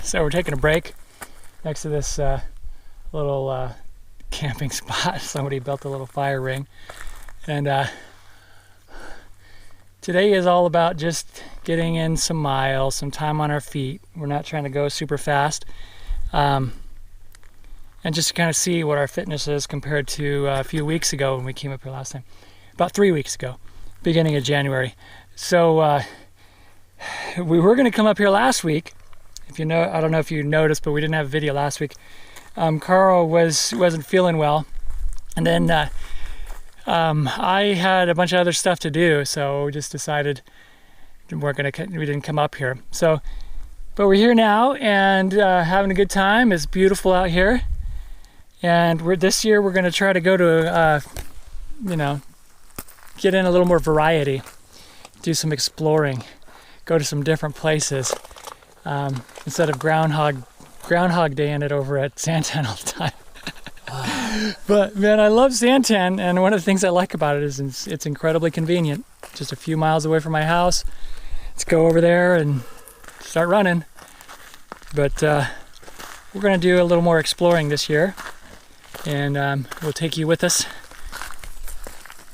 So we're taking a break next to this little camping spot. Somebody built a little fire ring. And today is all about just getting in some miles, some time on our feet. We're not trying to go super fast. And just kind of see what our fitness is compared to a few weeks ago when we came up here last time. About 3 weeks ago, beginning of January. So we were going to come up here last week. If you know, I don't know if you noticed, but we didn't have a video last week. Carl wasn't feeling well, and then I had a bunch of other stuff to do, so we just decided we didn't come up here. So, but we're here now and having a good time. It's beautiful out here, and this year we're going to try to go to get in a little more variety, do some exploring, go to some different places. Instead of Groundhog Day in it over at Santan all the time. But man, I love Santan, and one of the things I like about it is it's incredibly convenient. Just a few miles away from my house. Let's go over there and start running. But we're going to do a little more exploring this year, and we'll take you with us,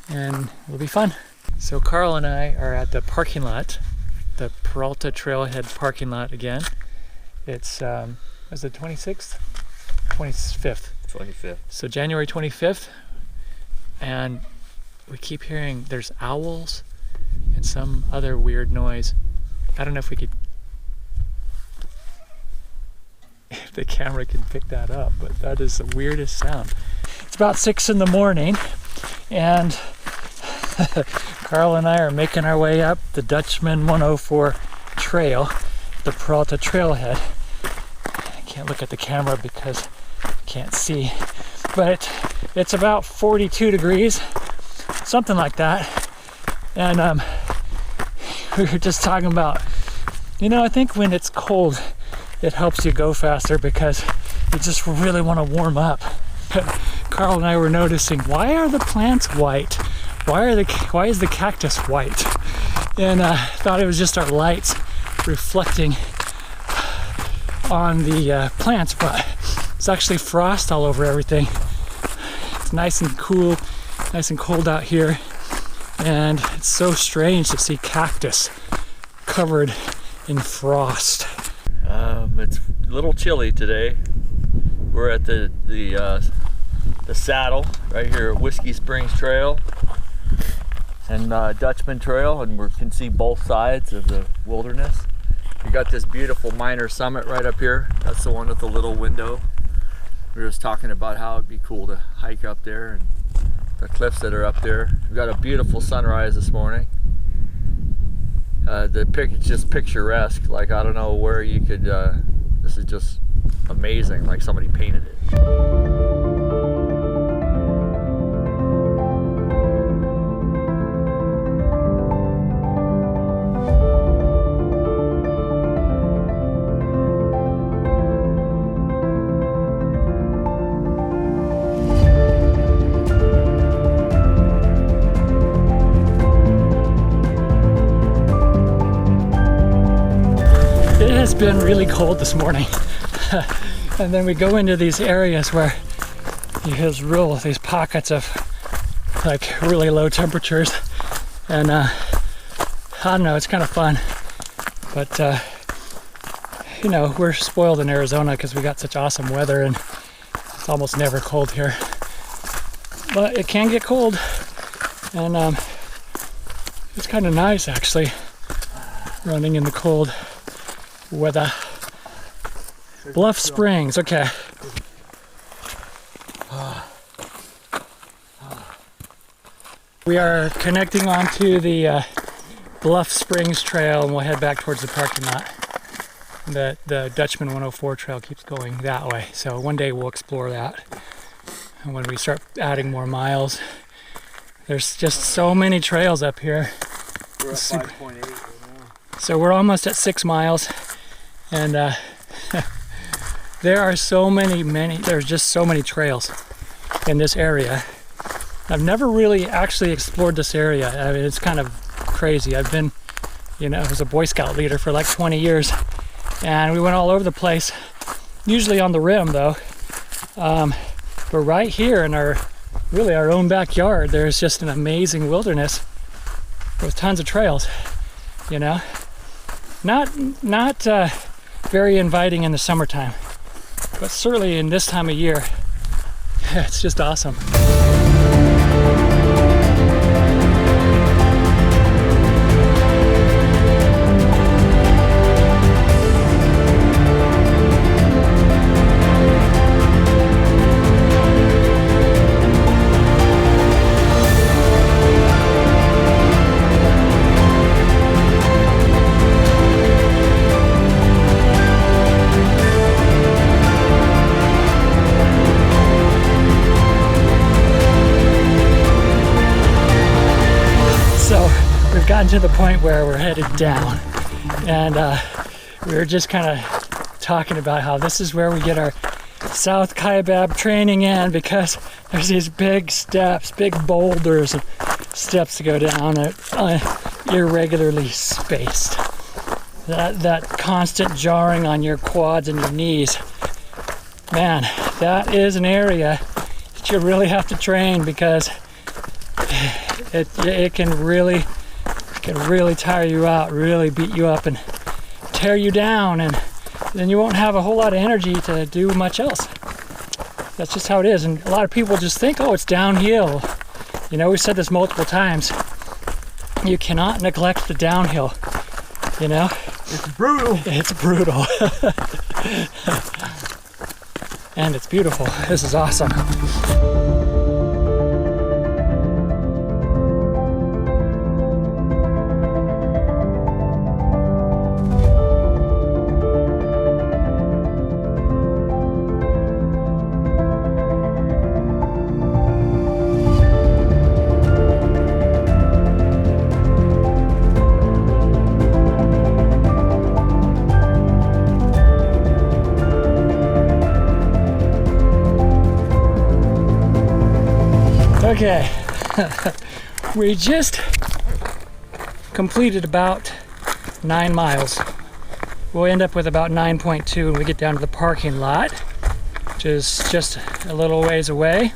and it'll be fun. So Carl and I are at the parking lot, the Peralta Trailhead parking lot again. It's is it 26th? 25th. 25th. So January 25th, and we keep hearing there's owls and some other weird noise. I don't know if the camera can pick that up, but that is the weirdest sound. It's about 6 in the morning, and Carl and I are making our way up the Dutchman 104 trail, the Peralta Trailhead. I can't look at the camera because I can't see, but it's about 42 degrees, something like that. And we were just talking about, I think when it's cold, it helps you go faster because you just really want to warm up. Carl and I were noticing, why are the plants white? Why is the cactus white? And thought it was just our lights reflecting on the plants, but it's actually frost all over everything. It's nice and cool, nice and cold out here, and it's so strange to see cactus covered in frost. It's a little chilly today. We're at the saddle right here at Whiskey Springs Trail and Dutchman Trail, and we can see both sides of the wilderness. We got this beautiful minor summit right up here. That's the one with the little window. We were just talking about how it'd be cool to hike up there and the cliffs that are up there. We got a beautiful sunrise this morning. It's just picturesque. Like, I don't know where you could. This is just amazing. Like somebody painted it. It's been really cold this morning. And then we go into these areas where you have these pockets of like really low temperatures, and I don't know, it's kind of fun. But we're spoiled in Arizona because we got such awesome weather and it's almost never cold here. But it can get cold, and it's kind of nice actually, running in the cold weather. Bluff Springs, okay. We are connecting onto the Bluff Springs Trail, and we'll head back towards the parking lot. The Dutchman 104 trail keeps going that way, so one day we'll explore that. And when we start adding more miles, there's just so many trails up here. We're at 5.8 right now. So we're almost at 6 miles. And there are there's just so many trails in this area. I've never really actually explored this area. I mean, it's kind of crazy. I've been, I was a Boy Scout leader for like 20 years, and we went all over the place, usually on the rim though. But right here in our own backyard, there's just an amazing wilderness with tons of trails, you know. Not very inviting in the summertime, but certainly in this time of year, it's just awesome. Gotten to the point where we're headed down, and we were just kind of talking about how this is where we get our South Kaibab training in, because there's these big steps, big boulders and steps to go down, irregularly spaced. That constant jarring on your quads and your knees, man, that is an area that you really have to train, because it can really tire you out, really beat you up and tear you down, and then you won't have a whole lot of energy to do much else. That's just how it is. And a lot of people just think, oh, it's downhill. You know, we've said this multiple times. You cannot neglect the downhill, you know? It's brutal. It's brutal. And it's beautiful. This is awesome. Okay, we just completed about 9 miles. We'll end up with about 9.2 when we get down to the parking lot, which is just a little ways away.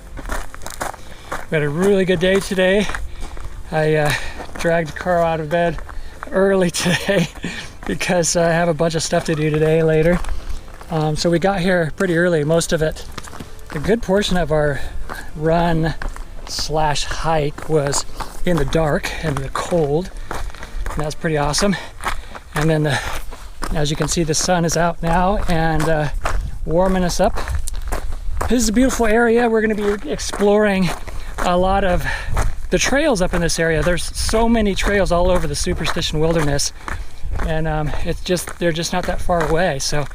We had a really good day today. I dragged Carl out of bed early today because I have a bunch of stuff to do today later. So we got here pretty early. Most of it, a good portion of our run / hike was in the dark and the cold, and that's pretty awesome. And then as you can see, the sun is out now and warming us up. This is a beautiful area. We're going to be exploring a lot of the trails up in this area. There's so many trails all over the Superstition Wilderness, and they're just not that far away. So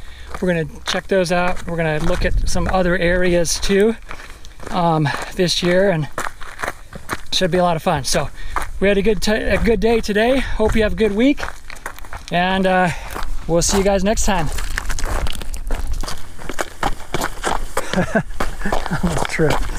we're going to check those out. We're going to look at some other areas too this year, and should be a lot of fun. So we had a good day today. Hope you have a good week, and we'll see you guys next time. Almost tripped.